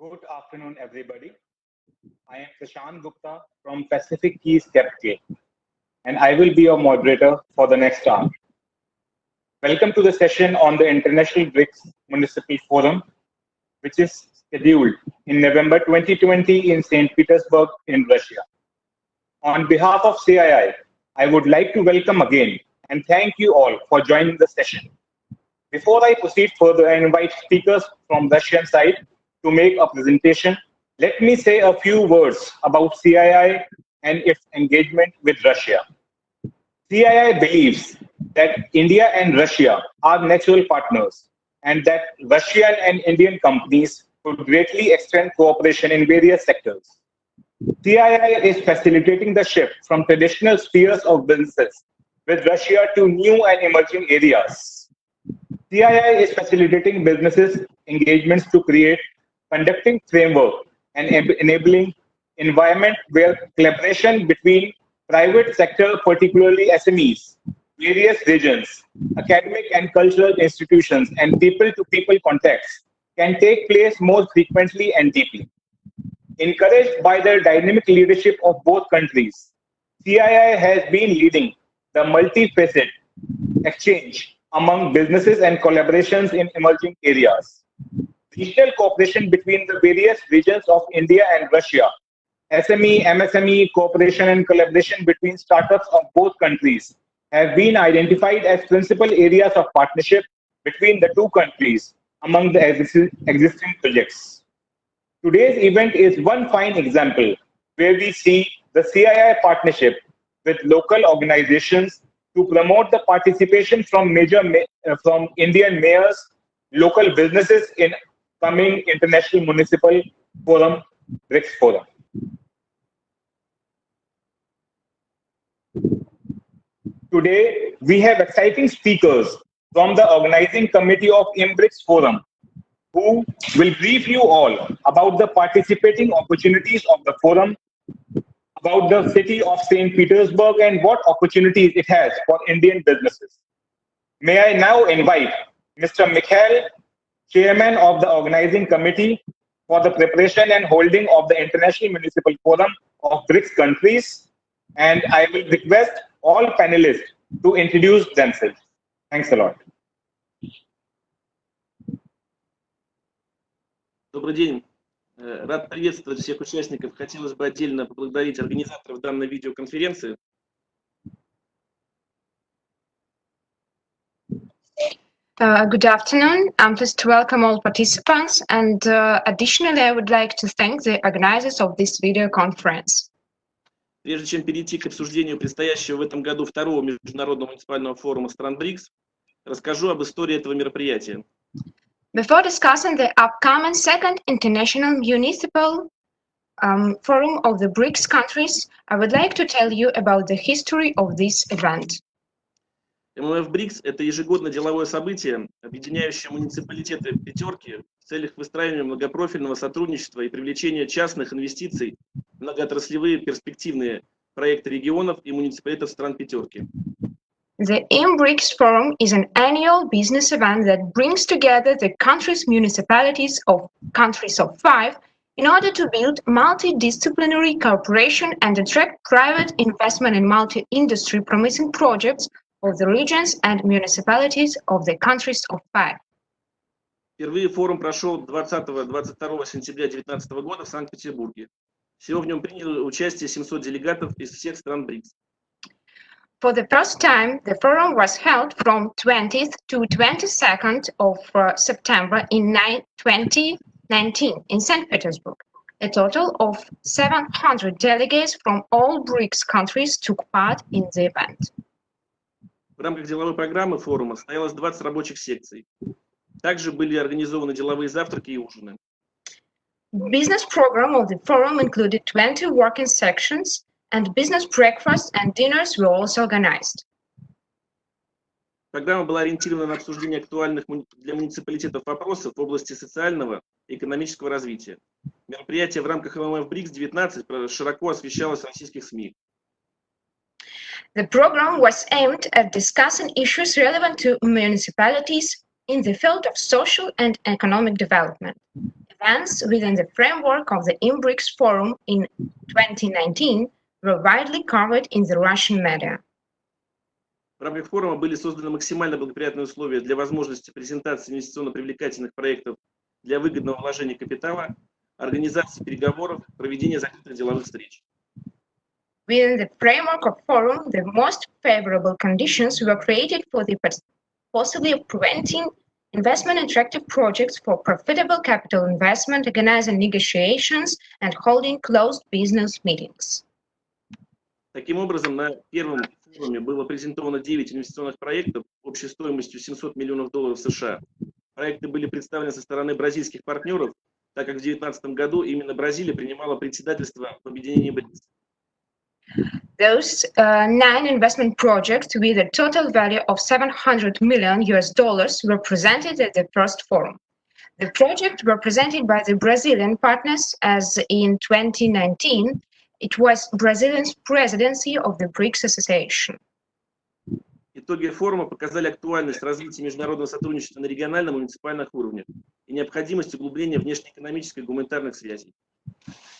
Good afternoon, everybody. I am Prashant Gupta from Pacific Keys Capital, and I will be your moderator for the next hour. Welcome to the session on the International BRICS Municipal Forum, which is scheduled in November 2020 in St. Petersburg in Russia. On behalf of CII, I would like to welcome again and thank you all for joining the session. Before I proceed further and invite speakers from Russian side to make a presentation, let me say a few words about CII and its engagement with Russia. CII believes that India and Russia are natural partners and that Russian and Indian companies could greatly extend cooperation in various sectors. CII is facilitating the shift from traditional spheres of businesses with Russia to new and emerging areas. CII is facilitating businesses engagements to create conducting framework and enabling environment where collaboration between private sector, particularly SMEs, various regions, academic and cultural institutions, and people-to-people contacts can take place more frequently and deeply. Encouraged by the dynamic leadership of both countries, CII has been leading the multifaceted exchange among businesses and collaborations in emerging areas. Regional cooperation between the various regions of India and Russia, SME, MSME cooperation and collaboration between startups of both countries have been identified as principal areas of partnership between the two countries among the existing projects. Today's event is one fine example where we see the CII partnership with local organizations to promote the participation from Indian mayors, local businesses in coming International Municipal Forum, BRICS Forum. Today, we have exciting speakers from the organizing committee of BRICS Forum, who will brief you all about the participating opportunities of the forum, about the city of St. Petersburg and what opportunities it has for Indian businesses. May I now invite Mr. Mikhail, Chairman of the Organizing Committee for the preparation and holding of the International Municipal Forum of BRICS countries, and I will request all panelists to introduce themselves. Thanks a lot. Добрый день. Рад приветствовать всех участников. Хотелось бы отдельно поблагодарить организаторов данной видеоконференции. Good afternoon. I'm pleased to welcome all participants, and additionally, I would like to thank the organizers of this video conference. Прежде чем перейти к обсуждению предстоящего в этом году второго международного муниципального форума стран БРИКС, расскажу об истории этого мероприятия. Before discussing the upcoming second International Municipal Forum of the BRICS countries, I would like to tell you about the history of this event. ММФ БРИКС – это ежегодное деловое событие, объединяющее муниципалитеты пятерки в целях выстраивания многопрофильного сотрудничества и привлечения частных инвестиций в многоотраслевые перспективные проекты регионов и муниципалитетов стран пятерки. The BRICS Forum is an annual business event that brings together the countries' municipalities of countries of five in order to build multidisciplinary cooperation and attract private investment in multi-industry promising projects of the regions and municipalities of the countries of five. Впервые форум прошел 20-22 сентября 2019 года в Санкт-Петербурге. Всего в нем приняли участие 700 делегатов из всех стран БРИКС. For the first time, the forum was held from 20th to 22nd of September in 2019 in St. Petersburg. A total of 700 delegates from all BRICS countries took part in the event. В рамках деловой программы форума состоялось 20 рабочих секций. Также были организованы деловые завтраки и ужины. The business program of the forum included 20 working sections, and business breakfasts and dinners were also organized. Программа была ориентирована на обсуждение актуальных для муниципалитетов вопросов в области социального и экономического развития. Мероприятие в рамках ММФ БРИКС-19 широко освещалось в российских СМИ. The program was aimed at discussing issues relevant to municipalities in the field of social and economic development. Events within the framework of the BRICS Forum in 2019 were widely covered in the Russian media. В рамках форума были созданы максимально благоприятные условия для возможности презентации инвестиционно привлекательных проектов для выгодного вложения капитала, организации переговоров, проведения закрытых деловых встреч. Within the framework of forum, the most favorable conditions were created for the possibility of preventing investment attractive projects for profitable capital investment, organizing negotiations, and holding closed business meetings. Таким образом, на первом форуме было презентовано 9 инвестиционных проектов общей стоимостью $700 миллионов США. Проекты были представлены со стороны бразильских партнеров, так как в 2019 году именно Бразилия принимала председательство в объединении БРИКС. Those 9 investment projects with a total value of $700 million were presented at the first forum. The projects were presented by the Brazilian partners as in 2019, it was Brazil's presidency of the BRICS Association. Итоги форума показали актуальность развития международного сотрудничества на региональном и муниципальных уровнях и необходимость углубления внешнеэкономической и гуманитарных связей.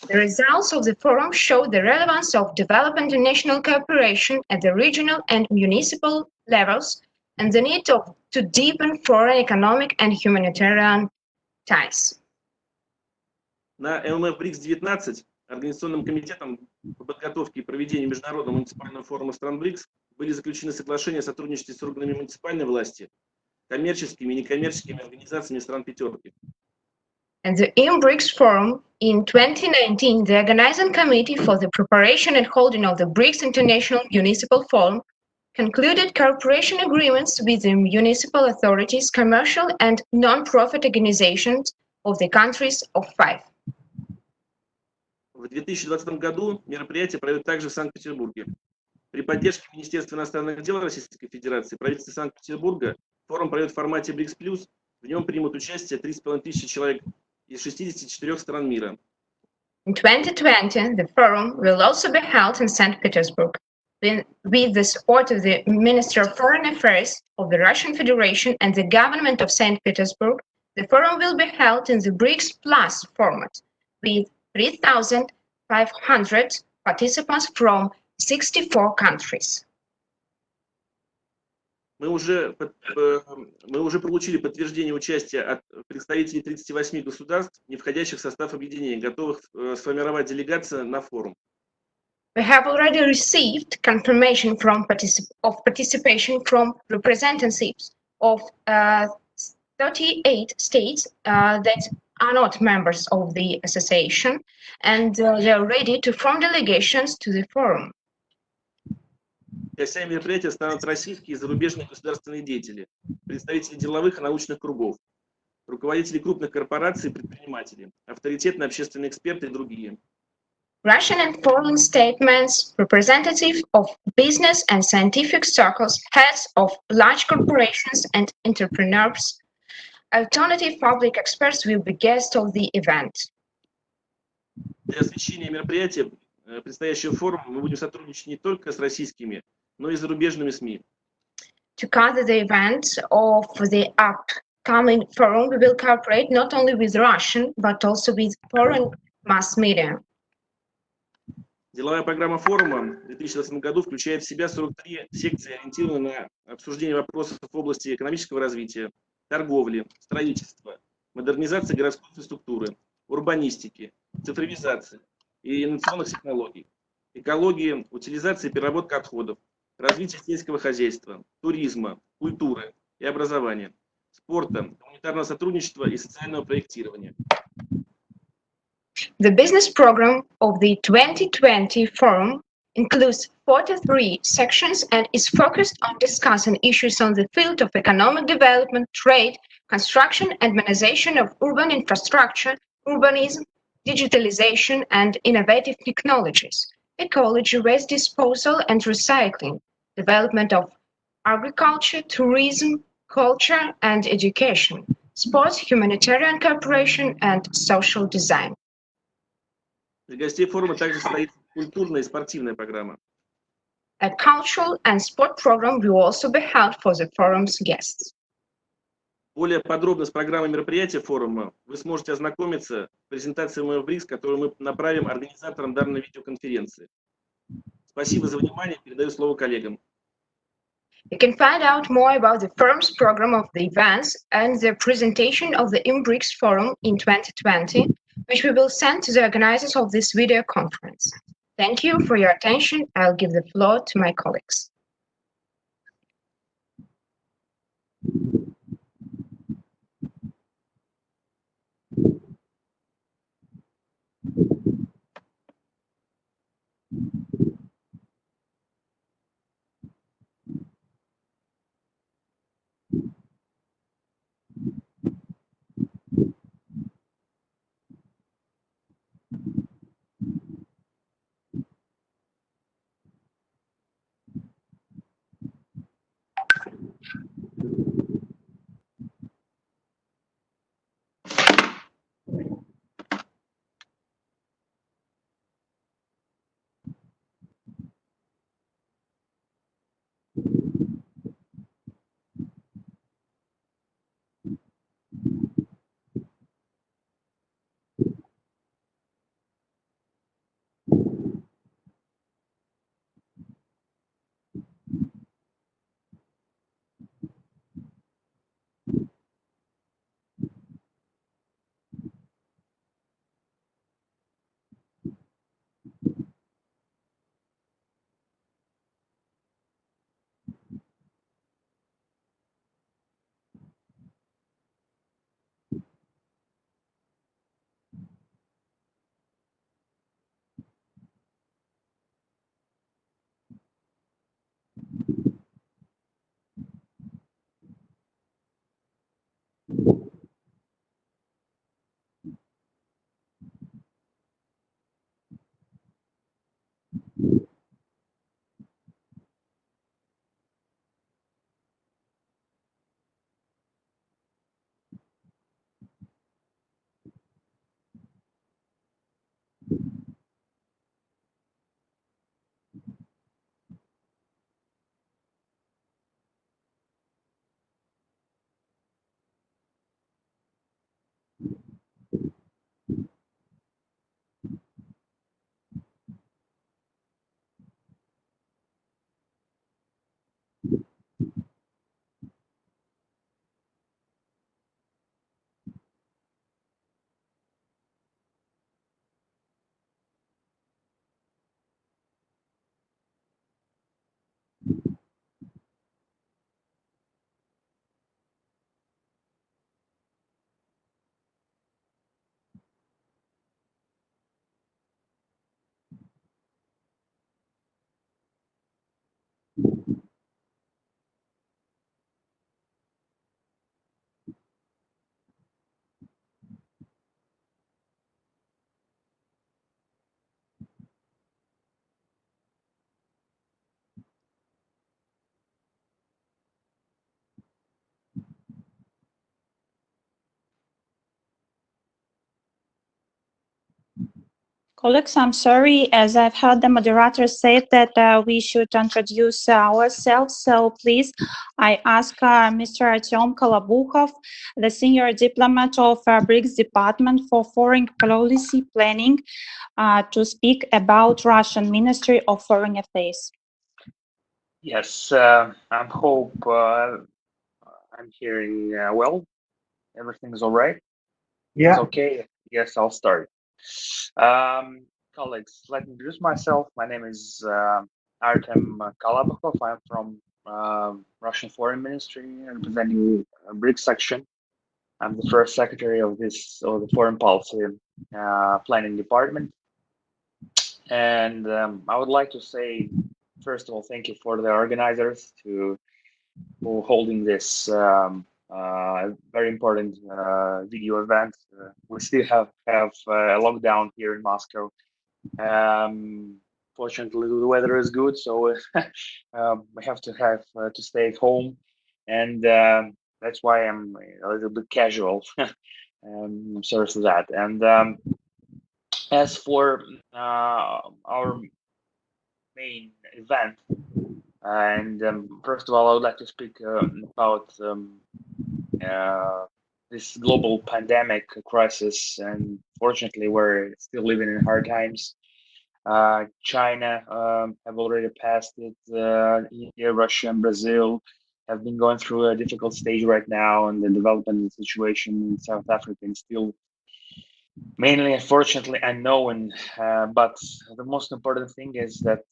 The results of the forum showed the relevance of developing international cooperation at the regional and municipal levels and the need to deepen foreign economic and humanitarian ties. На ММФ БРИКС-19 Организационным комитетом по подготовке и проведению Международного муниципального форума стран БРИКС были заключены соглашения о сотрудничестве с органами муниципальной власти, коммерческими и некоммерческими организациями стран пятерки. At the BRICS Forum in 2019, the Organizing Committee for the Preparation and Holding of the BRICS International Municipal Forum concluded cooperation agreements with the municipal authorities, commercial and non-profit organizations of the countries of five. В 2020 году мероприятие пройдет также в Санкт-Петербурге. При поддержке Министерства иностранных дел Российской Федерации, правительства Санкт-Петербурга, форум пройдет в формате БРИКС+, в нем примут участие 3,5 тысячи человек из 64 стран мира. In 2020, the forum will also be held in St. Petersburg with the support of the Minister of Foreign Affairs of the Russian Federation and the government of St. Petersburg. The forum will be held in the BRICS Plus format with 3,500 participants from 64 countries. Мы уже получили подтверждение участия от представителей 38 государств, не входящих в состав объединения, готовых сформировать делегацию на форум. We have already received confirmation of participation from representatives of 38 states that are not members of the association, and they are ready to form delegations to the forum. Гостями мероприятия станут российские и зарубежные государственные деятели, представители деловых и научных кругов, руководители крупных корпораций и предприниматели, авторитетные общественные эксперты и другие. Russian and foreign statements, representatives of business and scientific circles, heads of large corporations and entrepreneurs, alternative public experts will be guests of the event. Для освещения мероприятия предстоящего форума мы будем сотрудничать не только с российскими, но и зарубежными СМИ. To cover the event of the upcoming forum, we will cooperate not only with Russian, but also with foreign mass media. Деловая программа форума в 2020 году включает в себя 43 секции, ориентированные на обсуждение вопросов в области экономического развития, торговли, строительства, модернизации городской инфраструктуры, урбанистики, цифровизации и инновационных технологий, экологии, утилизации и переработки отходов, развития сельского хозяйства, туризма, культуры и образования, спорта, гуманитарного сотрудничества и социального проектирования. The business program of the 2020 forum includes 43 sections and is focused on discussing issues on the field of economic development, trade, construction and modernization of urban infrastructure, urbanism, digitalization and innovative technologies, ecology, waste disposal and recycling, development of agriculture, tourism, culture and education, sports, humanitarian cooperation and social design. Для гостей форума также состоит культурная и спортивная программа. A cultural and sport program will also be held for the forum's guests. Более подробно с программой мероприятия форума вы сможете ознакомиться в презентации ММФ БРИКС, которую мы направим организаторам данной видеоконференции. Спасибо за внимание. Передаю слово коллегам. You can find out more about the forum's program of the events and the presentation of the BRICS Forum in 2020, which we will send to the organizers of this video conference. Thank you for your attention. I'll give the floor to my colleagues. Colleagues, I'm sorry, as I've heard the moderator say that we should introduce ourselves. So please, I ask Mr. Artyom Kolobukhov, the senior diplomat of BRICS Department for Foreign Policy Planning, to speak about Russian Ministry of Foreign Affairs. Yes, I hope I'm hearing well. Everything's all right? Yeah. It's okay. Yes, I'll start. Colleagues, let me introduce myself. My name is Artem Kolobukhov. I'm from Russian Foreign Ministry, representing BRICS section. I'm the first secretary of the Foreign Policy Planning Department. And I would like to say, first of all, thank you for the organizers for holding this very important video event. We still have a lockdown here in Moscow. Fortunately, the weather is good, so we have to stay at home, and that's why I'm a little bit casual. I'm sorry for that. And as for our main event, and first of all, I would like to speak about this global pandemic crisis, and fortunately, we're still living in hard times. China have already passed it. India, Russia, and Brazil have been going through a difficult stage right now, and the development situation in South Africa is still mainly, unfortunately, unknown. But the most important thing is that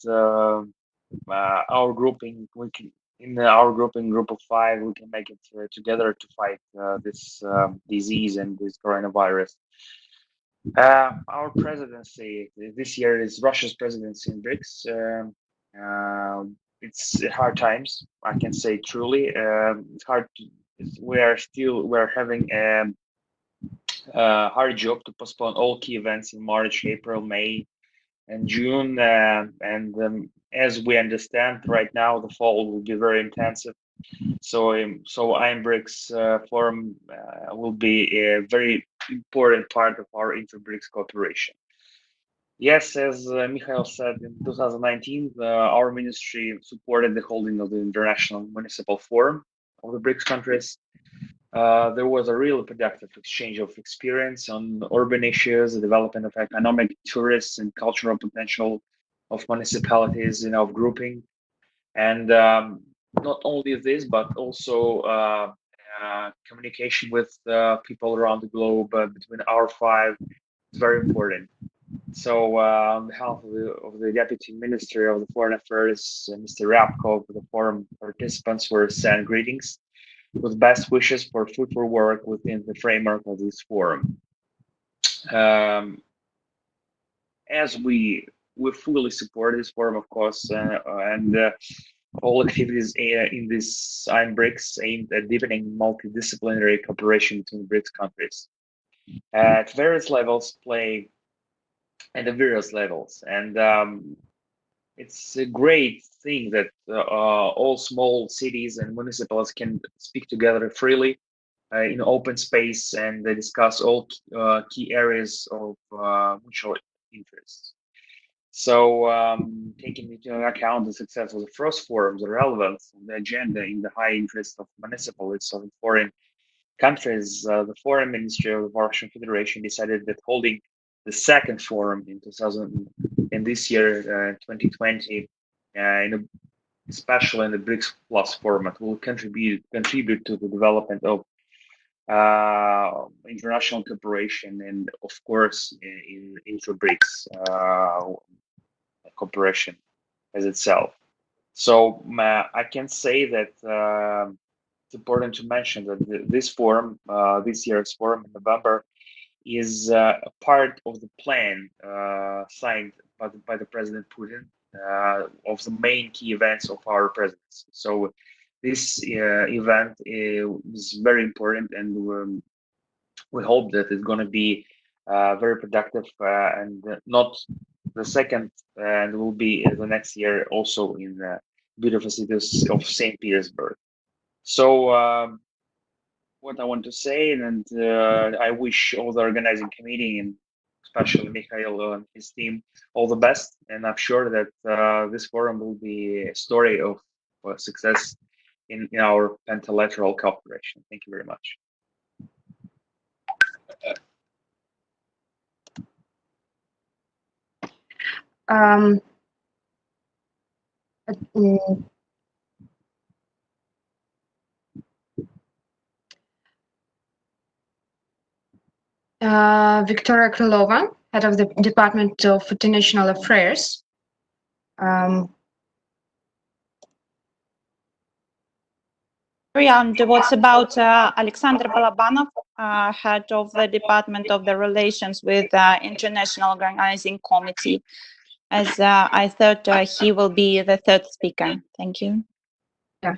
our grouping, group of 5, we can make it together to fight this disease and this coronavirus. Our presidency this year is Russia's presidency in BRICS. It's hard times, I can say truly. It's hard. We're having a hard job to postpone all key events in March, April, May, and June. As we understand right now, the fall will be very intensive. So BRICS forum will be a very important part of our inter-BRICS cooperation. Yes, as Mikhail said, in 2019, our ministry supported the holding of the International Municipal Forum of the BRICS countries. There was a really productive exchange of experience on urban issues, the development of economic, tourist, and cultural potential of municipalities in our grouping. And not only this, but also communication with people around the globe between our 5 is very important. So on behalf of the Deputy Minister of the Foreign Affairs, Mr. Ryabkov, the forum participants were sent greetings with best wishes for fruitful work within the framework of this forum. As we fully support this forum, of course, and all activities in this BRICS aimed at deepening multidisciplinary cooperation between BRICS countries at various levels, and it's a great thing that all small cities and municipalities can speak together freely in open space and they discuss all key areas of mutual interests. So taking into account the success of the first forum, the relevance of the agenda in the high interest of municipalities of foreign countries, the Foreign Ministry of the Russian Federation decided that holding the second forum in this year, 2020, especially in the BRICS Plus format, will contribute to the development of international cooperation and, of course, in inter-BRICS cooperation as itself. So I can say that it's important to mention that this forum, this year's forum in November, is a part of the plan signed by the President Putin of the main key events of our presidency. So this event is very important, and we hope that it's going to be very productive and not the second, and will be the next year also in the beautiful cities of St. Petersburg. So what I want to say, and I wish all the organizing committee and especially Mikhail and his team, all the best. And I'm sure that this forum will be a story of success in our pentalateral cooperation. Thank you very much. Victoria Krylova, head of the Department of International Affairs. And what's about Alexander Balabanov, head of the Department of the Relations with International Organizing Committee, as I thought he will be the third speaker. Thank you. Yeah.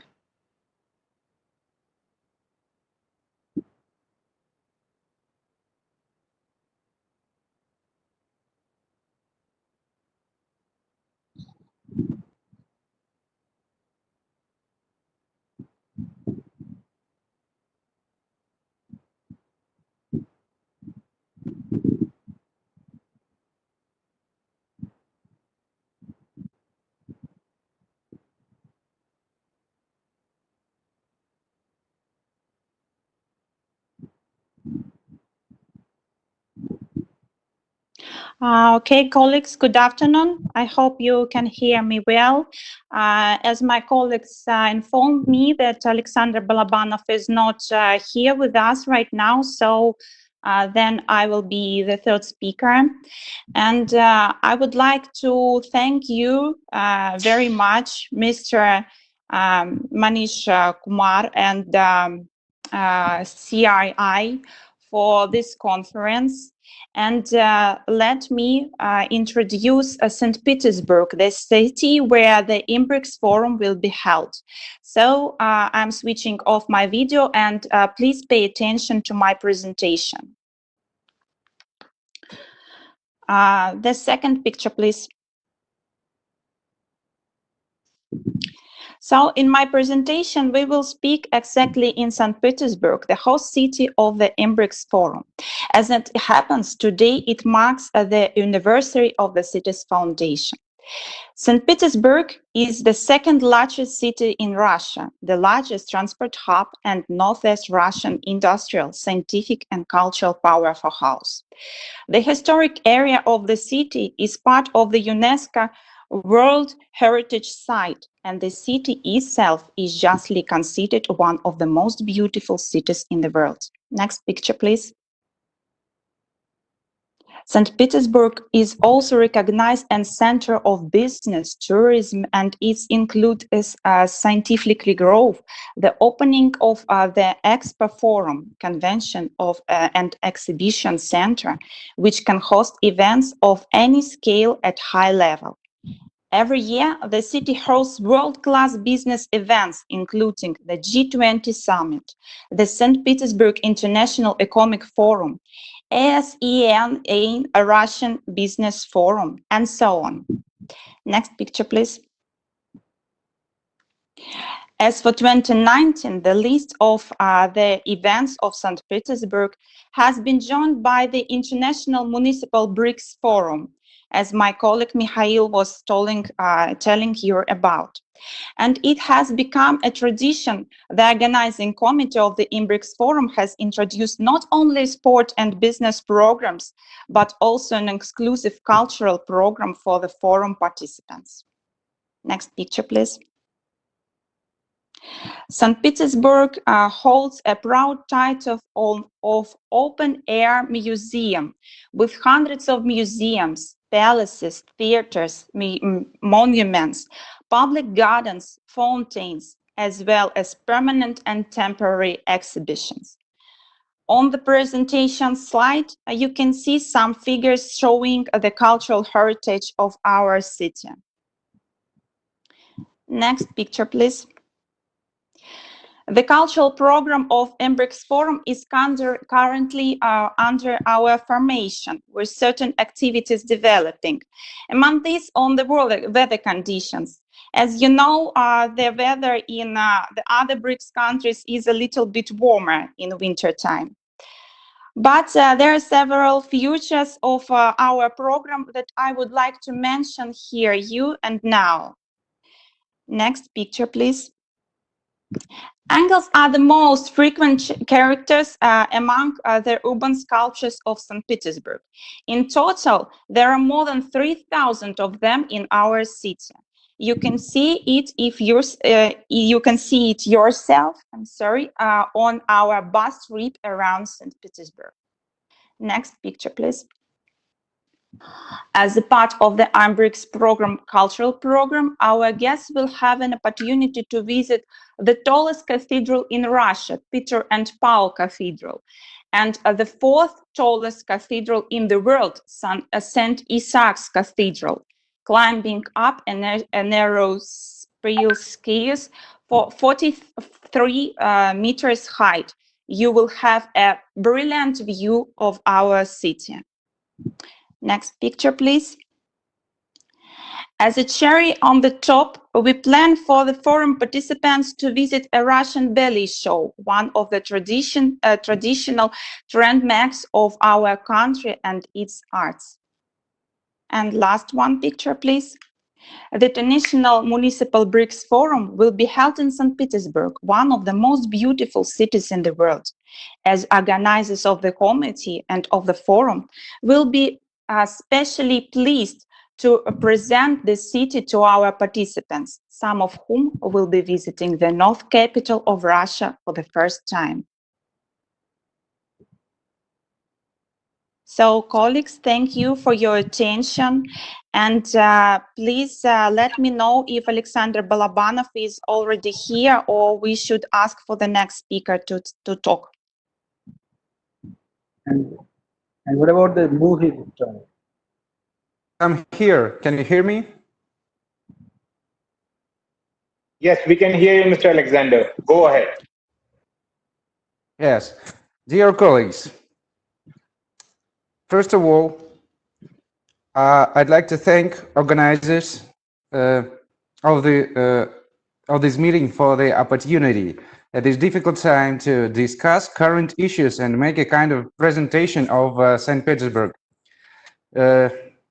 Okay, colleagues, good afternoon. I hope you can hear me well. As my colleagues informed me that Alexander Balabanov is not here with us right now, so then I will be the third speaker. And I would like to thank you very much, Mr. Manish Kumar and CRI for this conference. And let me introduce St. Petersburg, the city where the BRICS forum will be held. So I'm switching off my video and please pay attention to my presentation. The second picture, please. So in my presentation, we will speak exactly in St. Petersburg, the host city of the BRICS Forum. As it happens, today it marks the anniversary of the city's foundation. St. Petersburg is the second largest city in Russia, the largest transport hub and Northwest Russian industrial, scientific and cultural powerhouse. The historic area of the city is part of the UNESCO World Heritage Site, and the city itself is justly considered one of the most beautiful cities in the world. Next picture, please. St. Petersburg is also recognized as center of business, tourism, and it includes scientific growth, the opening of the Expo Forum, convention of and exhibition center, which can host events of any scale at high level. Every year, the city hosts world-class business events, including the G20 Summit, the St. Petersburg International Economic Forum, ASEAN, a Russian Business Forum, and so on. Next picture, please. As for 2019, the list of the events of St. Petersburg has been joined by the International Municipal BRICS Forum, as my colleague Mikhail was telling you about. And it has become a tradition. The organizing committee of the BRICS Forum has introduced not only sport and business programs, but also an exclusive cultural program for the forum participants. Next picture, please. St. Petersburg holds a proud title of open-air museum with hundreds of museums, palaces, theaters, monuments, public gardens, fountains, as well as permanent and temporary exhibitions. On the presentation slide, you can see some figures showing the cultural heritage of our city. Next picture, please. The cultural program of BRICS Forum is currently under our formation, with certain activities developing. Among these, on the weather conditions. As you know, the weather in the other BRICS countries is a little bit warmer in winter time. But there are several features of our program that I would like to mention here, you and now. Next picture, please. Angles are the most frequent characters among the urban sculptures of St. Petersburg. In total, there are more than 3,000 of them in our city. You can see it you can see it yourself. On our bus trip around St. Petersburg. Next picture, please. As a part of the BRICS program, cultural program, our guests will have an opportunity to visit the tallest cathedral in Russia, Peter and Paul Cathedral, and the fourth tallest cathedral in the world, St. Isaac's Cathedral, climbing up a narrow spiral stairs for 43 meters height. You will have a brilliant view of our city. Next picture, please. As a cherry on the top, we plan for the forum participants to visit a Russian ballet show, one of the traditional landmarks of our country and its arts. And last one picture, please. The International Municipal BRICS Forum will be held in St. Petersburg, one of the most beautiful cities in the world. As organizers of the committee and of the forum, will be especially pleased to present the city to our participants, some of whom will be visiting the North capital of Russia for the first time. So, colleagues, thank you for your attention. And please let me know if Alexander Balabanov is already here, or we should ask for the next speaker to talk. And what about the movie? I'm here. Can you hear me? Yes, we can hear you, Mr. Alexander. Go ahead. Yes. Dear colleagues, first of all, I'd like to thank organizers of this meeting for the opportunity at this difficult time to discuss current issues and make a kind of presentation of St. Petersburg.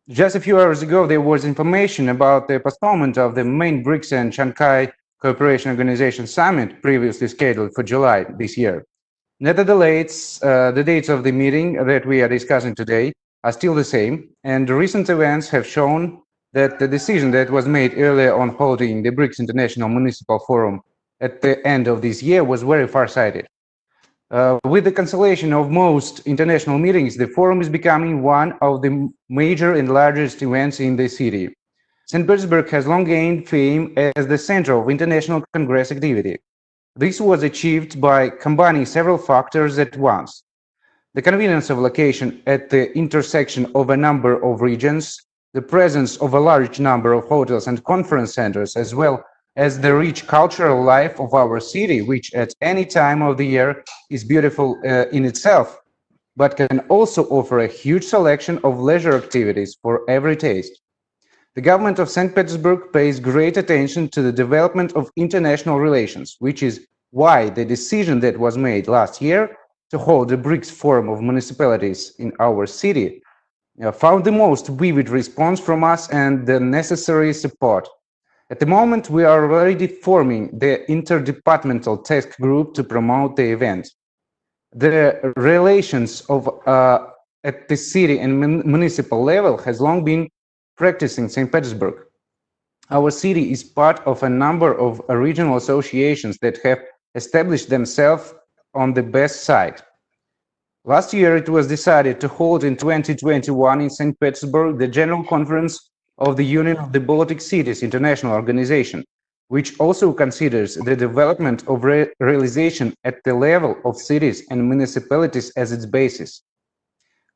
Just a few hours ago, there was information about the postponement of the main BRICS and Shanghai Cooperation Organization Summit previously scheduled for July this year. Nevertheless, the dates of the meeting that we are discussing today are still the same, and the recent events have shown that the decision that was made earlier on holding the BRICS International Municipal Forum at the end of this year was very far-sighted. With the cancellation of most international meetings, the forum is becoming one of the major and largest events in the city. St. Petersburg has long gained fame as the center of international Congress activity. This was achieved by combining several factors at once: the convenience of location at the intersection of a number of regions, the presence of a large number of hotels and conference centers, as well as the rich cultural life of our city, which at any time of the year is beautiful in itself, but can also offer a huge selection of leisure activities for every taste. The government of St. Petersburg pays great attention to the development of international relations, which is why the decision that was made last year to hold the BRICS Forum of Municipalities in our city found the most vivid response from us and the necessary support. At the moment, we are already forming the interdepartmental task group to promote the event. The relations of at the city and municipal level has long been practicing St. Petersburg. Our city is part of a number of regional associations that have established themselves on the best side. Last year, it was decided to hold in 2021 in St. Petersburg the General Conference of the Union of the Baltic Cities International Organization, which also considers the development of realization at the level of cities and municipalities as its basis.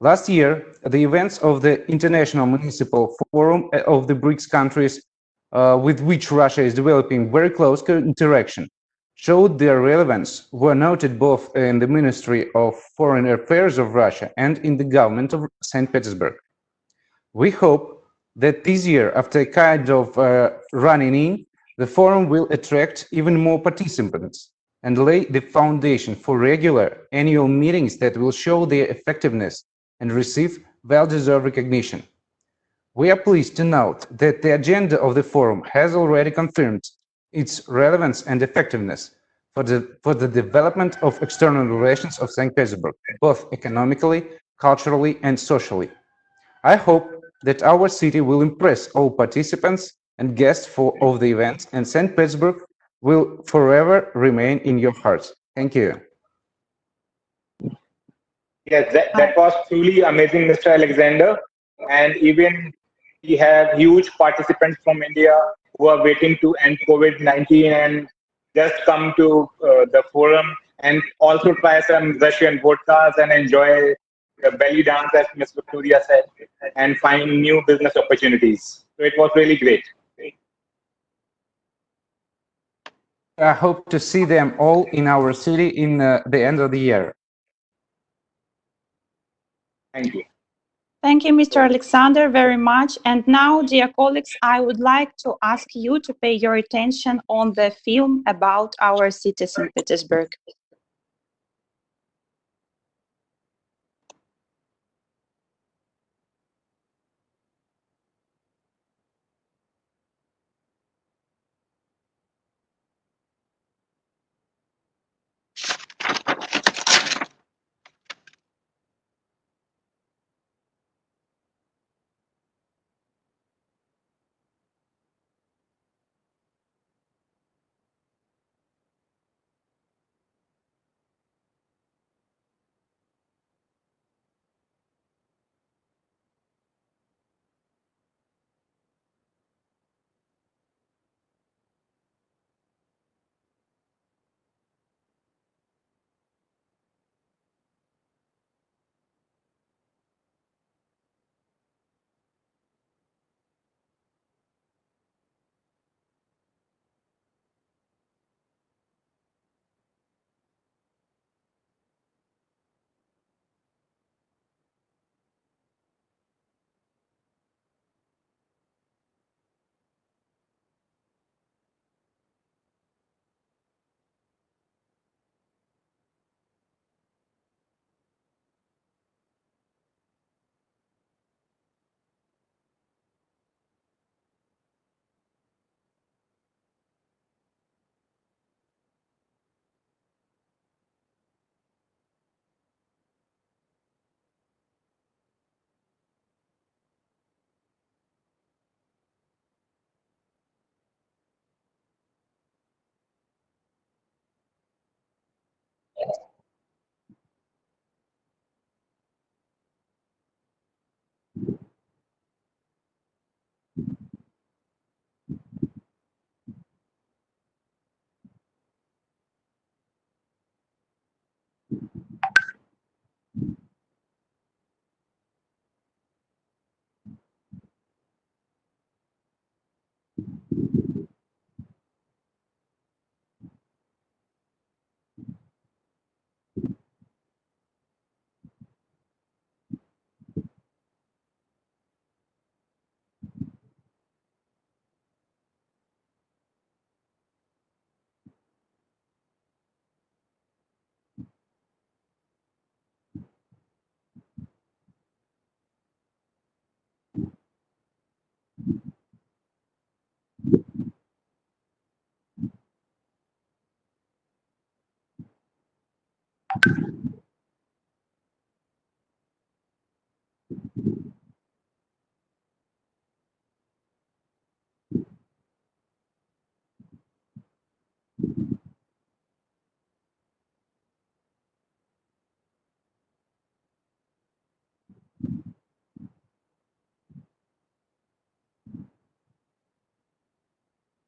Last year, the events of the International Municipal Forum of the BRICS countries, with which Russia is developing very close interaction, showed their relevance, were noted both in the Ministry of Foreign Affairs of Russia and in the government of St. Petersburg. We hope that this year, after a kind of running in, the forum will attract even more participants. and lay the foundation for regular annual meetings that will show their effectiveness and receive well-deserved recognition. We are pleased to note that the agenda of the forum has already confirmed its relevance and effectiveness for the development of external relations of St. Petersburg, both economically, culturally, and socially. I hope that our city will impress all participants and guests of the event, and St. Petersburg will forever remain in your hearts. Thank you. Yes, that was truly amazing, Mr. Alexander. And even we have huge participants from India who are waiting to end COVID-19 and just come to the forum and also try some Russian vodkas and enjoy the belly dance, as Ms. Victoria said, and find new business opportunities. So it was really great. I hope to see them all in our city in the end of the year. Thank you. Thank you, Mr. Alexander, very much. And now, dear colleagues, I would like to ask you to pay your attention on the film about our city, St. Petersburg.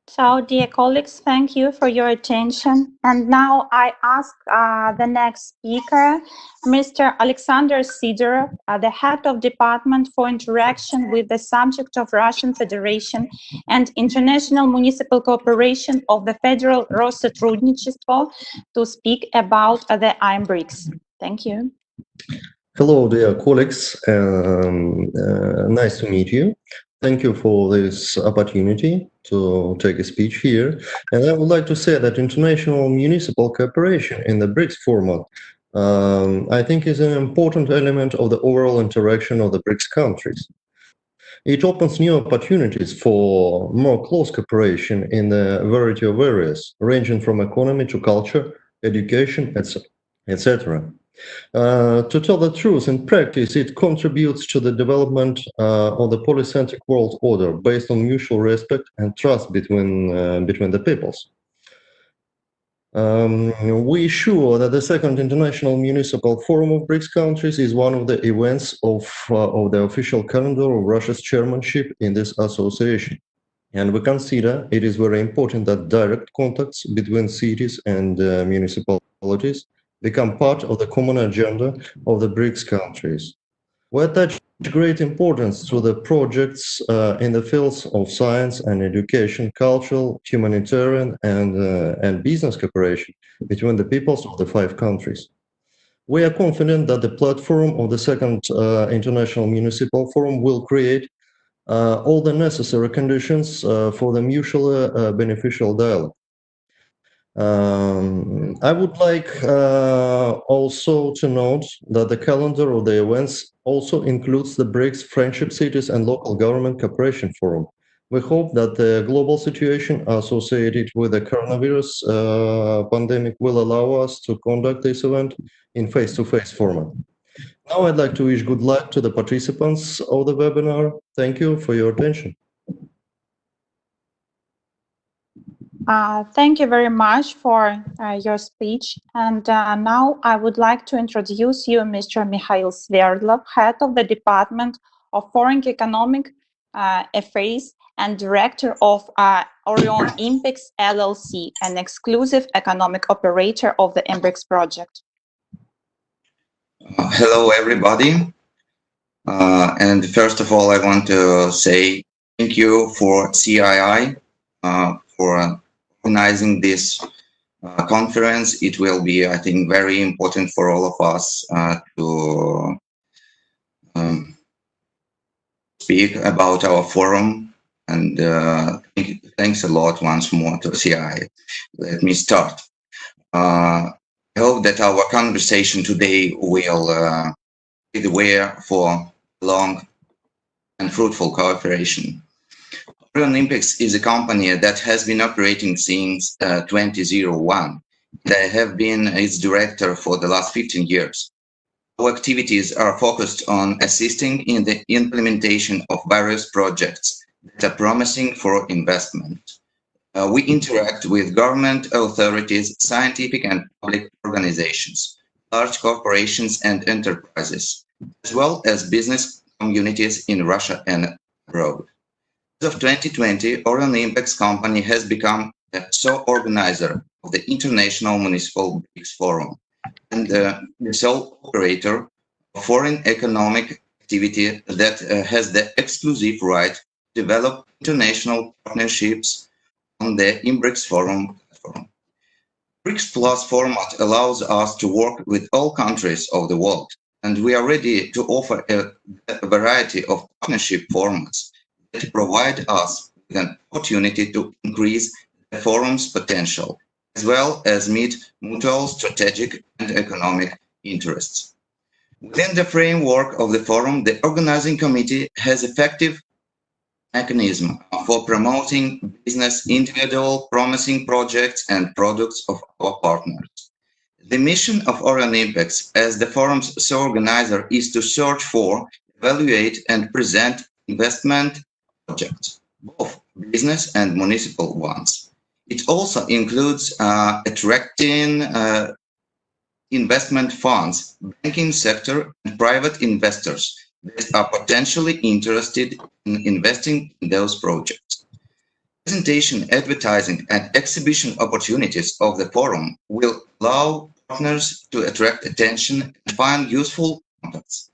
So, dear colleagues, thank you for your attention. And now I ask the next speaker, Mr. Alexander Sidorov, the head of Department for Interaction with the Subject of Russian Federation and International Municipal Cooperation of the Federal Россотрудничество, to speak about the BRICS. Thank you. Hello, dear colleagues. Nice to meet you. Thank you for this opportunity to take a speech here. And I would like to say that international municipal cooperation in the BRICS format, I think, is an important element of the overall interaction of the BRICS countries. It opens new opportunities for more close cooperation in a variety of areas, ranging from economy to culture, education, etc. To tell the truth, in practice, it contributes to the development of the polycentric world order based on mutual respect and trust between the peoples. We sure that the second International Municipal Forum of BRICS countries is one of the events of the official calendar of Russia's chairmanship in this association. And we consider it is very important that direct contacts between cities and municipalities become part of the common agenda of the BRICS countries. We attach great importance to the projects in the fields of science and education, cultural, humanitarian, and business cooperation between the peoples of the 5 countries. We are confident that the platform of the second International Municipal Forum will create all the necessary conditions for the mutually beneficial dialogue. I would like also to note that the calendar of the events also includes the BRICS Friendship Cities and Local Government Cooperation Forum. We hope that the global situation associated with the coronavirus pandemic will allow us to conduct this event in face-to-face format. Now I'd like to wish good luck to the participants of the webinar. Thank you for your attention. Thank you very much for your speech. And now I would like to introduce you Mr. Mikhail Sverdlov, Head of the Department of Foreign Economic Affairs and Director of Orion Impex LLC, an exclusive economic operator of the MBRICS project. Hello, everybody. And first of all, I want to say thank you for CII for organizing this conference. It will be, I think, very important for all of us to speak about our forum. And thanks a lot once more to CII. Let me start. I hope that our conversation today will be the way for long and fruitful cooperation. Orion Impex is a company that has been operating since 2001. I have been its director for the last 15 years. Our activities are focused on assisting in the implementation of various projects that are promising for investment. We interact with government authorities, scientific and public organizations, large corporations and enterprises, as well as business communities in Russia and abroad. As of 2020, Orion Impex company has become the sole organizer of the International Municipal BRICS Forum and the sole operator of foreign economic activity that has the exclusive right to develop international partnerships on the BRICS Forum platform. BRICS Plus format allows us to work with all countries of the world, and we are ready to offer a variety of partnership formats that provide us with an opportunity to increase the forum's potential, as well as meet mutual strategic and economic interests. Within the framework of the forum, the organizing committee has effective mechanism for promoting business individual promising projects and products of our partners. The mission of Orion Impex as the forum's sole organizer is to search for, evaluate, and present investment projects, both business and municipal ones. It also includes attracting investment funds, banking sector, and private investors that are potentially interested in investing in those projects. Presentation, advertising, and exhibition opportunities of the forum will allow partners to attract attention and find useful contacts.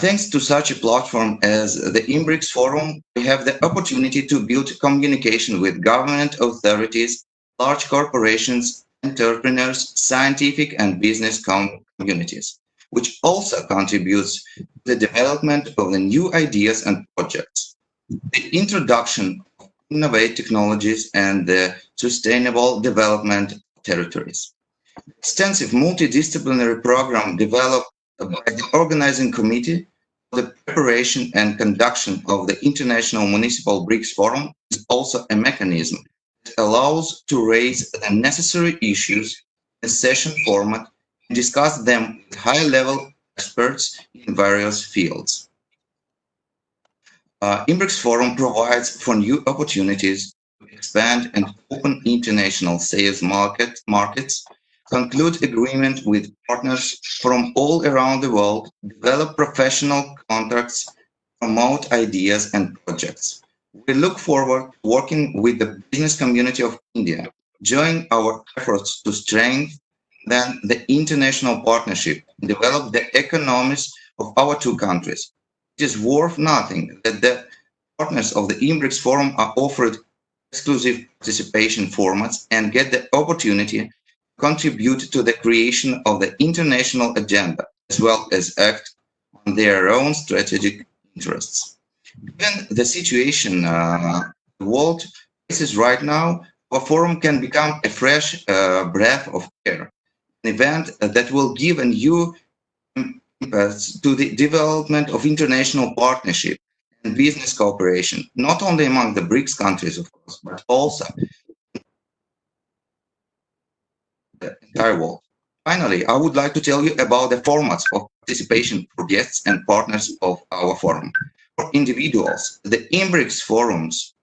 Thanks to such a platform as the BRICS Forum, we have the opportunity to build communication with government authorities, large corporations, entrepreneurs, scientific and business communities, which also contributes to the development of the new ideas and projects. the introduction of innovative technologies and the sustainable development territories. Extensive multidisciplinary program developed by the organizing committee for the preparation and conduction of the International Municipal BRICS Forum is also a mechanism that allows to raise the necessary issues in a session format and discuss them with high-level experts in various fields. IMBRICS Forum provides for new opportunities to expand and open international sales markets, conclude agreement with partners from all around the world, develop professional contacts, promote ideas and projects. We look forward to working with the business community of India, join our efforts to strengthen the international partnership and develop the economies of our two countries. It is worth noting that the partners of the IMBRICS Forum are offered exclusive participation formats and get the opportunity to contribute to the creation of the international agenda, as well as act on their own strategic interests. Given the situation the world faces right now, our forum can become a fresh breath of air, an event that will give a new impetus to the development of international partnership and business cooperation, not only among the BRICS countries, of course, but also the entire world. Finally, I would like to tell you about the formats of participation for guests and partners of our forum. For individuals, the IMBRICS Forum's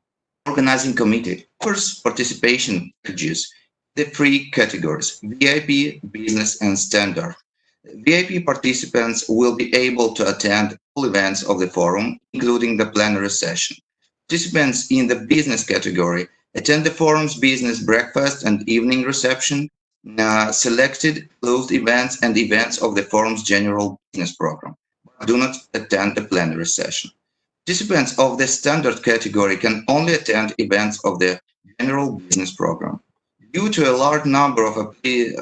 organizing committee offers participation packages in the three categories: VIP, business, and standard. VIP participants will be able to attend all events of the forum, including the plenary session. Participants in the business category attend the forum's business breakfast and evening reception, selected closed events and events of the forum's general business program, but do not attend the plenary session. Participants of the standard category can only attend events of the general business program. Due to a large number of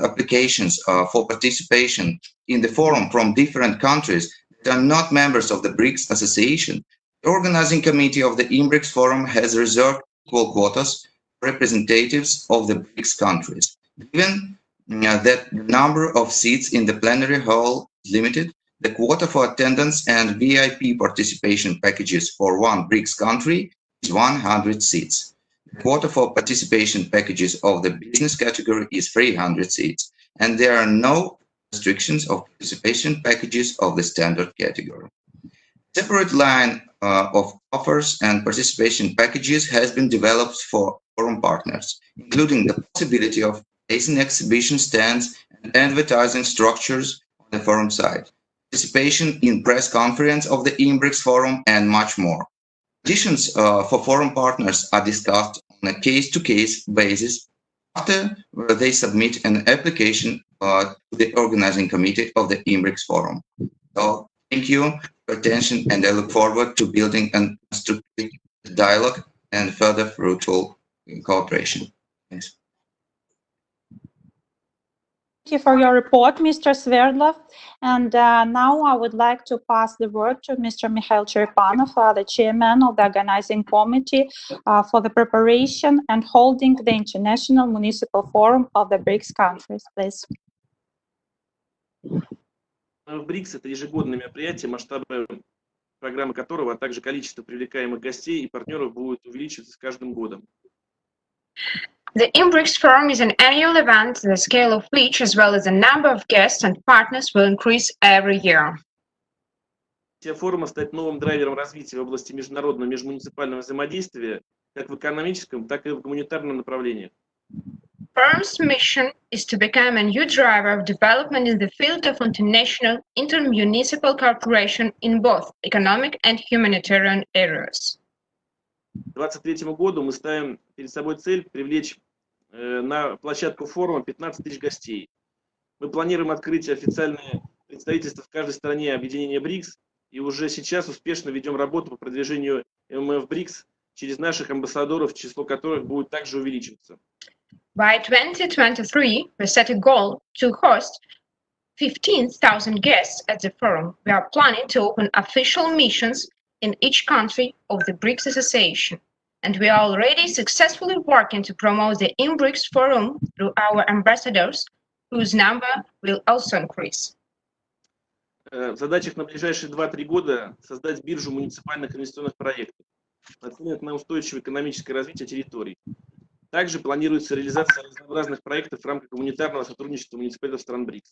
applications for participation in the forum from different countries that are not members of the BRICS Association, the organizing committee of the IMBRICS Forum has reserved equal quotas for representatives of the BRICS countries. Given that the number of seats in the plenary hall is limited, the quota for attendance and VIP participation packages for one BRICS country is 100 seats. The quota for participation packages of the business category is 300 seats, and there are no restrictions of participation packages of the standard category. A separate line of offers and participation packages has been developed for forum partners, including the possibility of placing exhibition stands and advertising structures on the forum site, participation in press conference of the IMBRICS Forum, and much more. Conditions for forum partners are discussed on a case-to-case basis after they submit an application to the organizing committee of the IMBRICS Forum. So, thank you for your attention, and I look forward to building a constructive dialogue and further fruitful cooperation. Thanks. Thank you for your report, Mr. Sverdlov. And now I would like to pass the word to Mr. Mikhail Cherepanov, the chairman of the organizing committee for the preparation and holding the International Municipal Forum of the BRICS countries. Please. БРИКС – это ежегодное мероприятие, масштабы программы которого, а также количество привлекаемых гостей и партнеров будет увеличиваться с каждым годом. The IMBRICS Forum is an annual event, the scale of which, as well as the number of guests and partners, will increase every year. Форума стать новым драйвером развития в области международного межмуниципального взаимодействия как в экономическом, так и в гуманитарном направлениях. Forum's mission is to become a new driver of development in the field of international intermunicipal cooperation in both economic and humanitarian areas. К 2023 году мы ставим перед собой цель привлечь на площадку форума 15 тысяч гостей. Мы планируем открыть официальное представительство в каждой стране объединения БРИКС и уже сейчас успешно ведем работу по продвижению ММФ БРИКС через наших амбассадоров, число которых будет также увеличиваться. By 2023, we set a goal to host 15,000 guests at the forum. We are planning to open official missions in each country of the BRICS Association. And we are already successfully working to promote the BRICS Forum through our ambassadors, whose number will also increase. В задачах на ближайшие 2-3 года создать биржу муниципальных инвестиционных проектов, нацеленных на устойчивое экономическое развитие территорий. Также планируется реализация разнообразных проектов в рамках гуманитарного сотрудничества муниципалитетов стран БРИКС.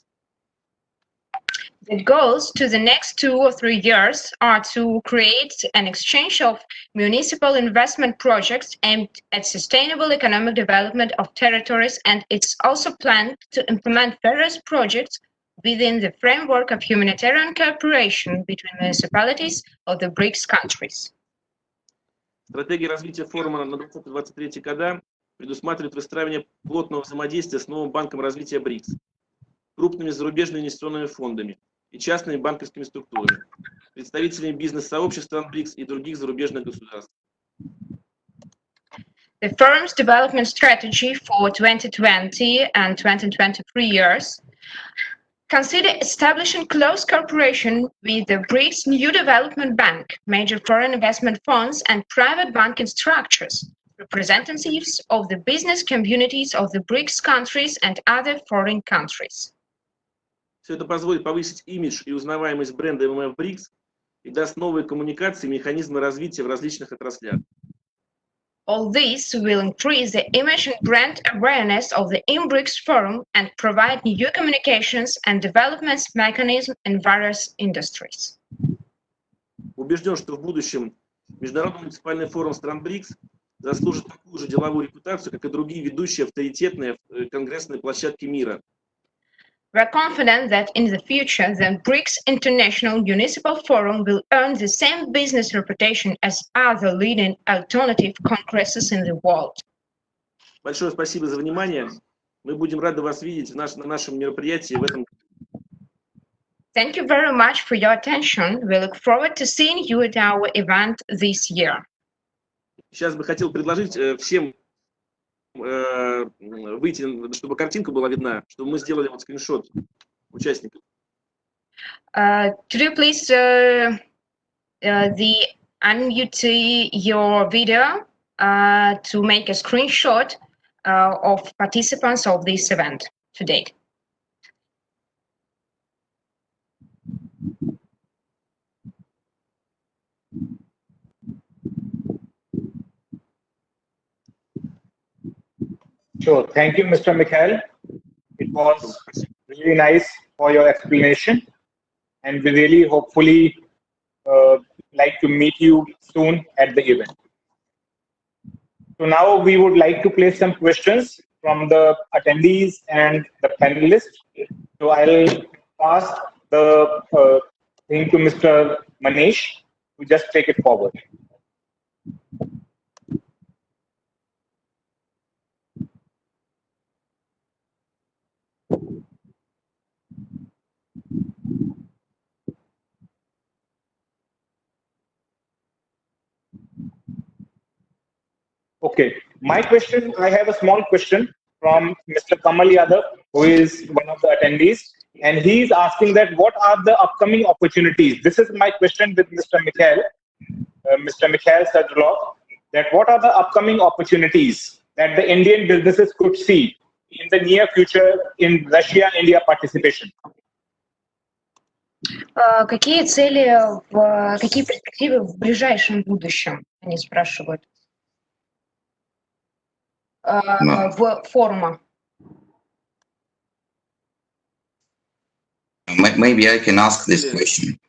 The goals to the next 2 or 3 years are to create an exchange of municipal investment projects aimed at sustainable economic development of territories, and it's also planned to implement various projects within the framework of humanitarian cooperation between municipalities of the BRICS countries. Стратегия развития форума на 2023 года предусматривает выстраивание плотного взаимодействия с новым банком развития БРИКС, крупными зарубежными инвестиционными фондами и частными банковскими структурами, представителями бизнес-сообществ стран БРИКС и других зарубежных государств. The forum's development strategy for 2020 and 2023 years consider establishing close cooperation with the BRICS New Development Bank, major foreign investment funds, and private banking structures, representatives of the business communities of the BRICS countries and other foreign countries. Все это позволит повысить имидж и узнаваемость бренда ММФ БРИКС и даст новые коммуникации и механизмы развития в различных отраслях. All this will increase the image and brand awareness of the BRICS Forum and provide new communications and development mechanisms in various industries. Убежден, что в будущем Международный муниципальный форум стран БРИКС заслужит такую же деловую репутацию, как и другие ведущие авторитетные конгрессные площадки мира. We are confident that in the future, the BRICS International Municipal Forum will earn the same business reputation as other leading alternative congresses in the world. Большое спасибо за внимание. Мы будем рады вас видеть на нашем мероприятии в этом году. Thank you very much for your attention. We look forward to seeing you at our event this year. Сейчас бы хотел предложить всем выйти, чтобы картинка была видна, чтобы мы сделали вот скриншот участников. Could you please unmute your video to make a screenshot of participants of this event to date? Sure. Thank you, Mr. Mikhail. It was really nice for your explanation, and we really hopefully like to meet you soon at the event. So now we would like to place some questions from the attendees and the panelists. So I'll pass the thing to Mr. Manish to just take it forward. Okay, my question, I have a small question from Mr. Kamal Yadav, who is one of the attendees, and he's asking that what are the upcoming opportunities? This is my question with Mr. Mikhail Sadrlov, that what are the upcoming opportunities that the Indian businesses could see in the near future in Russia-India participation? Какие цели, какие перспективы в ближайшем будущем, они спрашивают, в форума? Maybe I can ask this question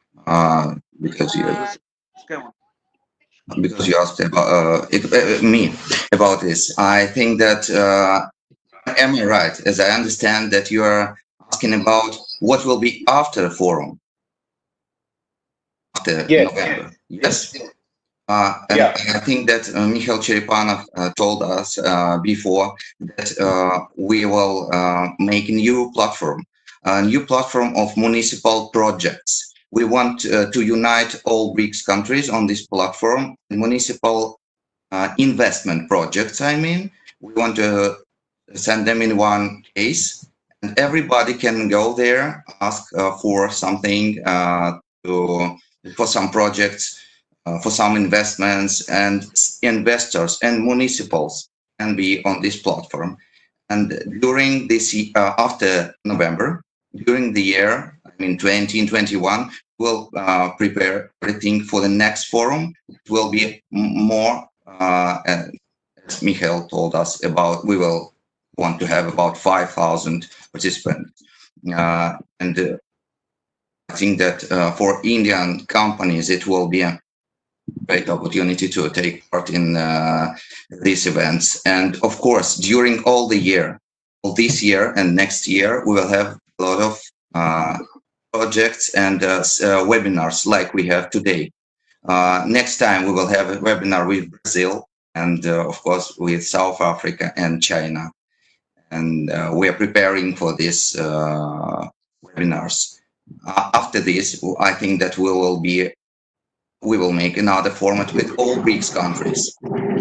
because you asked about me about this. I think that am I right? As I understand that you are asking about what will be after the forum, after November. Yes. And yeah. I think that Mikhail Cherepanov told us before that we will make a new platform of municipal projects. We want to unite all BRICS countries on this platform, municipal investment projects. I mean, we want to send them in one case, and everybody can go there, ask for something, for some projects for some investments, and investors and municipals can be on this platform. And during this, after November, during the year, I mean 2021, we'll prepare everything for the next forum. It will be more, as Mikhail told us about, we will want to have about 5,000 participants. And I think that for Indian companies, it will be a great opportunity to take part in these events. And of course, during all the year, all this year and next year, we will have a lot of projects and webinars like we have today. Next time, we will have a webinar with Brazil and of course with South Africa and China. And we are preparing for these webinars. After this, I think that we will make another format with all BRICS countries,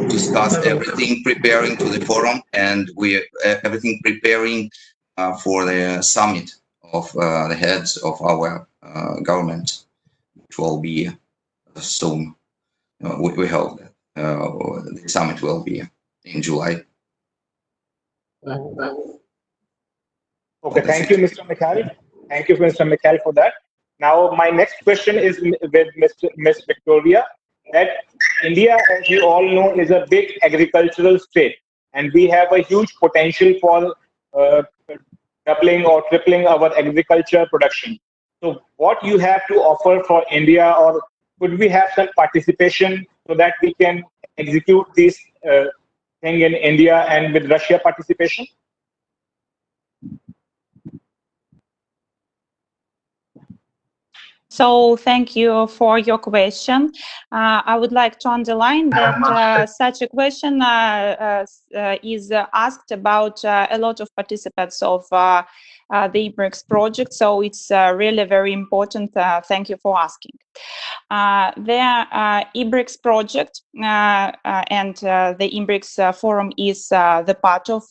discuss everything preparing to the forum, and everything preparing for the summit of the heads of our government, which will be soon. We hope that the summit will be in July. Okay, thank you, Mr. Mikhail. Thank you, Mr. Mikhail, for that. Now, my next question is with Ms. Victoria. That India, as you all know, is a big agricultural state, and we have a huge potential for doubling or tripling our agriculture production. So, what you have to offer for India, or could we have some participation so that we can execute this thing in India and with Russia participation? So thank you for your question. I would like to underline that such a question is asked about a lot of participants of the BRICS project. So it's really very important. Thank you for asking. The BRICS project and the BRICS forum is the part of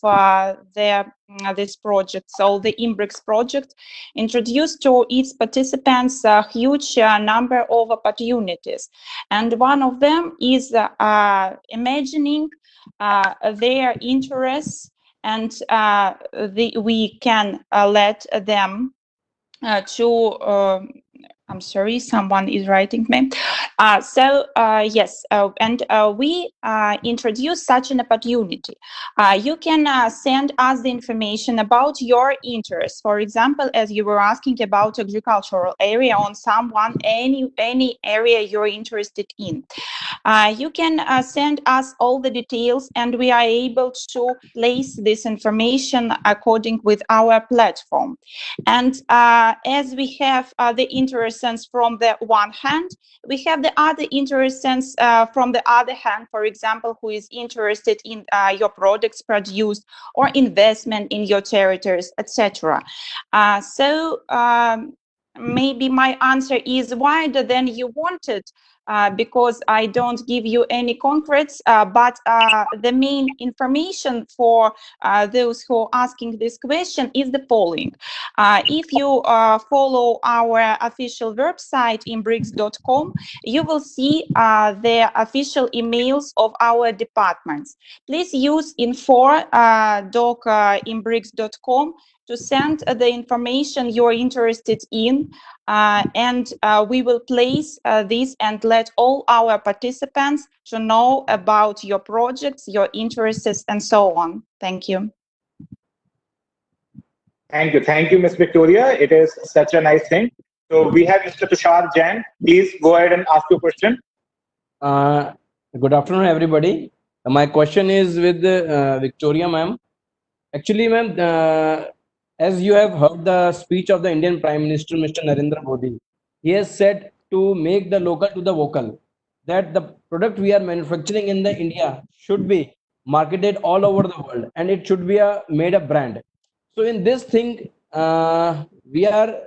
this project. So the BRICS project introduced to its participants a huge number of opportunities, and one of them is imagining their interests, and we can let them to I'm sorry, someone is writing me. Yes, and we introduce such an opportunity. You can send us the information about your interests. For example, as you were asking about agricultural area on any area you're interested in. You can send us all the details, and we are able to place this information according with our platform. And as we have the interests from the one hand, we have the other interests from the other hand, for example, who is interested in your products produced or investment in your territories, etc. Maybe my answer is wider than you wanted, because I don't give you any concretes, but the main information for those who are asking this question is the following. If you follow our official website in BRICS.com, you will see the official emails of our departments. Please use info.doc.inbricks.com to send the information you're interested in, and we will place this and let all our participants to know about your projects, your interests, and so on. Thank you. Thank you, Ms. Victoria. It is such a nice thing. So we have Mr. Tushar Jain. Please go ahead and ask your question. Good afternoon, everybody. My question is with Victoria, ma'am. Actually, ma'am, as you have heard the speech of the Indian Prime Minister, Mr. Narendra Modi, he has said to make the local to the vocal, that the product we are manufacturing in the India should be marketed all over the world, and it should be made a brand. So in this thing, we are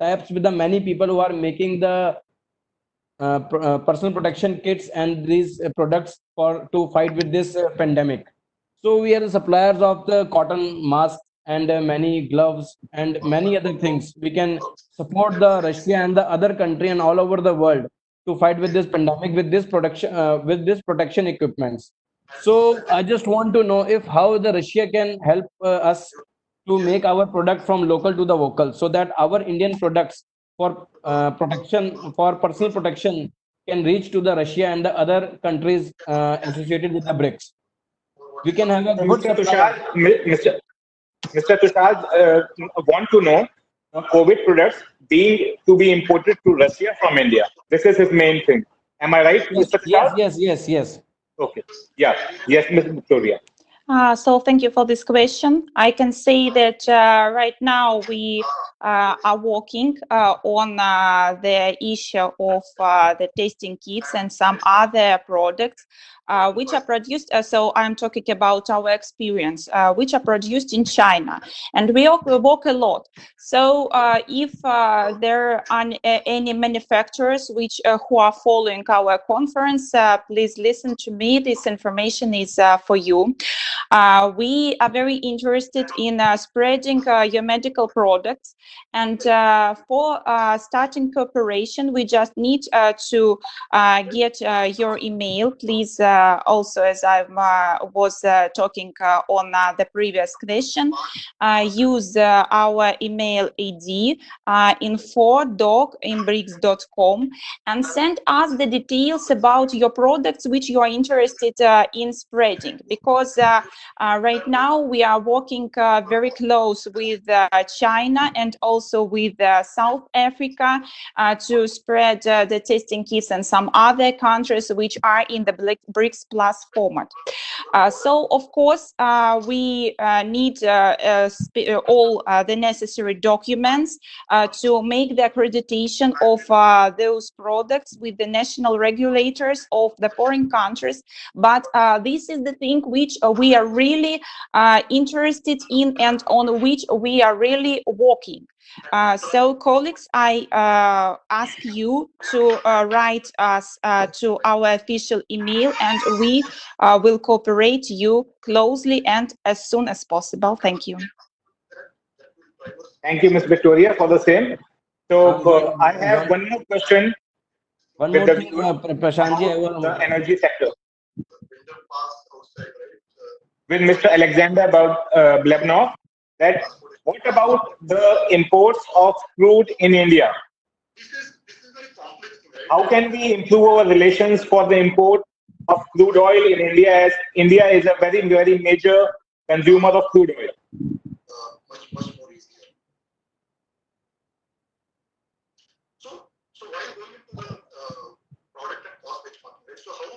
taps with the many people who are making the personal protection kits and these products to fight with this pandemic. So we are the suppliers of the cotton masks and many gloves and many other things. We can support the Russia and the other country and all over the world to fight with this pandemic with this protection equipments. So I just want to know if how the Russia can help us to make our product from local to the vocal, so that our Indian products for personal protection can reach to the Russia and the other countries associated with the BRICS. We can have a Mr. Tushar, want to know COVID products to be imported to Russia from India. This is his main thing. Am I right, Mr. Tushar? Yes. Okay. Yeah. Yes, Ms. Victoria. So thank you for this question. I can say that right now we are working on the issue of the testing kits and some other products which are produced. So I'm talking about our experience, which are produced in China, and we work a lot. So if there are any manufacturers who are following our conference, please listen to me. This information is for you. We are very interested in spreading your medical products, and for starting cooperation, we just need to get your email. Please, also, as I was talking on the previous question, use our email ID info@brics.com and send us the details about your products which you are interested in spreading, because right now we are working very close with China and also with South Africa to spread the testing kits and some other countries which are in the BRICS Plus format. So of course we need all the necessary documents to make the accreditation of those products with the national regulators of the foreign countries. But this is the thing which we are really interested in and on which we are really working. So colleagues, I ask you to write us to our official email, and we will cooperate you closely and as soon as possible. Thank you. Thank you, Ms. Victoria, for the same. So I have one more question. One with more the, thing, Prashantji, the energy sector. With Mr. Alexander about Blebnov, that what about the imports of crude in India? How can we improve our relations for the import of crude oil in India, as India is a very, very major consumer of crude oil? Much more easier. So while going into the product and cost benchmarking, right? So how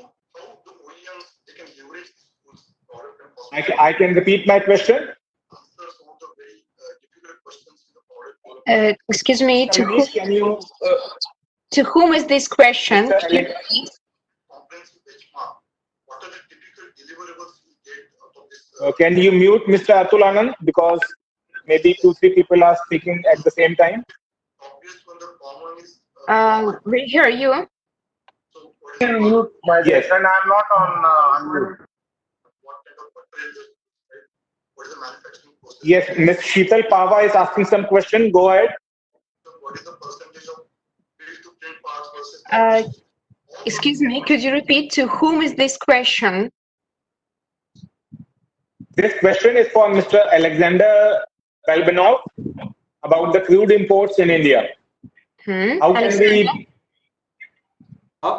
do OEMs they can leverage this product and cost? I can repeat my question. Answer some of the very difficult questions in the product. Excuse me, to whom is this question? Comprehensive benchmark. What are the typical deliverables you get out of this? Can you mute Mr. Atul Anand, because maybe 2-3 people are speaking at the same time? Obvious one, the common is. We hear you. So Can you mute myself? Yes, and I'm not on unmute. What kind of material, right? What is the manufacturing process? Yes, Ms. Sheetal Pava is asking some question. Go ahead. So what is the percentage of build-to-print parts versus? Excuse me, could you repeat to whom is this question? This question is for Mr. Alexander Kalbanov about the crude imports in India. How can we?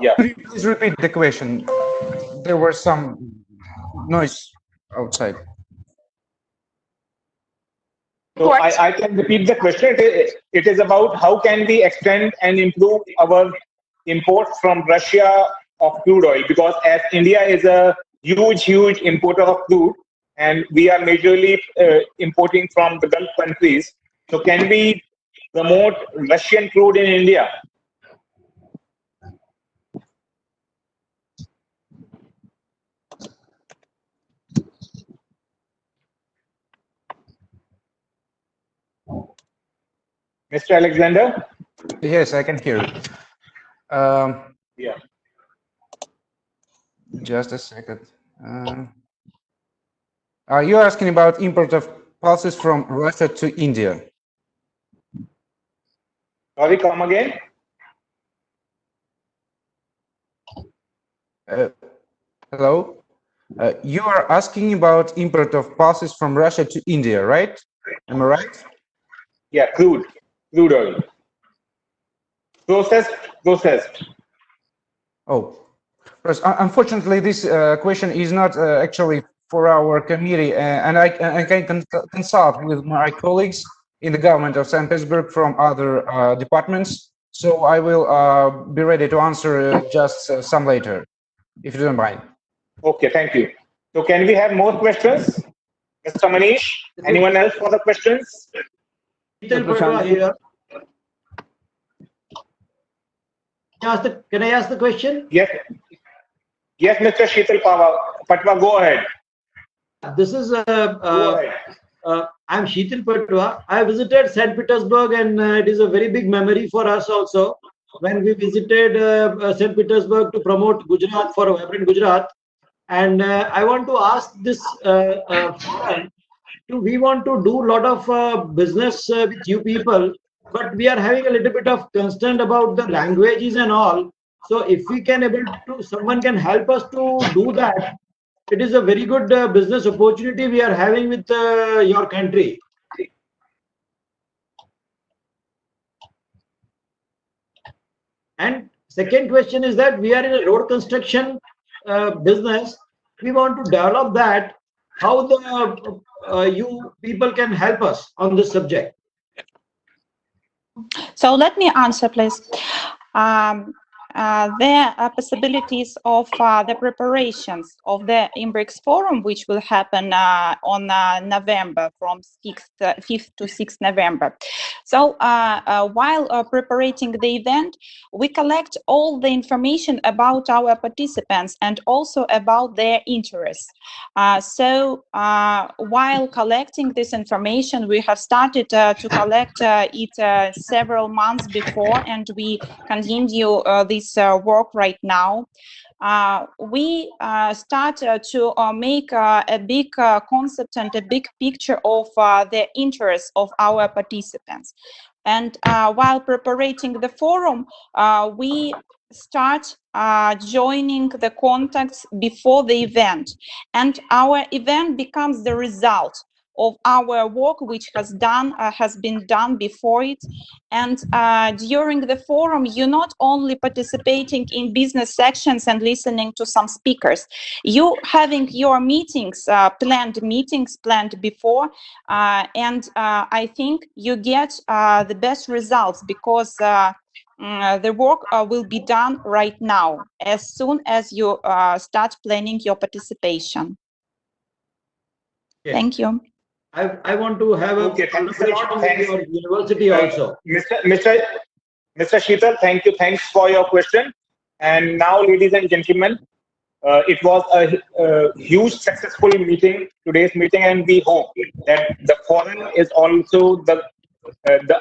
Yeah. Please repeat the question. There was some noise outside. So I can repeat the question. It is about how can we extend and improve our imports from Russia of crude oil, because as India is a huge importer of crude, and we are majorly importing from the Gulf countries. So can we promote Russian crude in India? Mr. Alexander? Yes, I can hear you. Yeah. Just a second. You're asking about import of pulses from Russia to India. Sorry, come again? Hello. You are asking about import of pulses from Russia to India, right? Am I right? Yeah, crude oil. Processed. Oh, first, unfortunately, this question is not actually for our committee, and I can consult with my colleagues in the government of St. Petersburg from other departments. So I will be ready to answer just some later, if you don't mind. Okay, thank you. So can we have more questions? Mr. Manish, anyone else for the questions? Here. Can I ask the question? Yes. Yes, Mr. Sheetal Patwa, go ahead. This is Go ahead. I'm Sheetal Patwa. I visited St. Petersburg, and it is a very big memory for us also. When we visited St. Petersburg to promote Gujarat for a vibrant Gujarat, and I want to ask this forum, we want to do a lot of business with you people, but we are having a little bit of concern about the languages and all. So if we can able to, someone can help us to do that. It is a very good business opportunity we are having with your country. And second question is that we are in a road construction business. We want to develop that. How the you people can help us on this subject? So let me answer, please. There are possibilities of the preparations of the BRICS forum, which will happen on November from 5th to 6th November. So while preparing the event, we collect all the information about our participants and also about their interests. So while collecting this information, we have started to collect it several months before, and we continue this work right now. We start to make a big concept and a big picture of the interests of our participants. And while preparing the forum, we start joining the contacts before the event, and our event becomes the result of our work which has been done before it. And during the forum, you're not only participating in business sections and listening to some speakers, you having your meetings, planned before, and I think you get the best results because the work will be done right now as soon as you start planning your participation. Yes. Thank you. I want to have a collaboration with your university also. Mr. Sheetal, thank you. Thanks for your question. And now, ladies and gentlemen, it was a huge successful meeting, today's meeting, and we hope that the forum is also the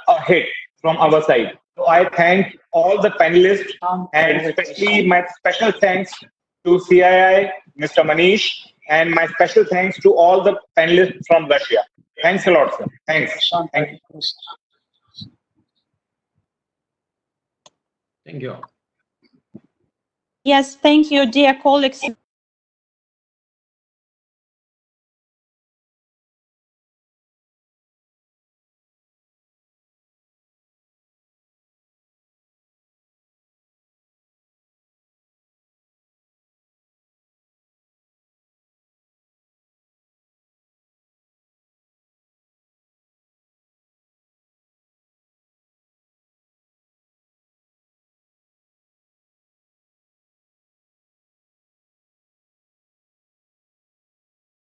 ahead from our side. So I thank all the panelists, and especially my special thanks to CII, Mr. Manish, and my special thanks to all the panelists from Russia. Thanks a lot, sir. Thanks. Thank you. Thank you. Yes, thank you, dear colleagues.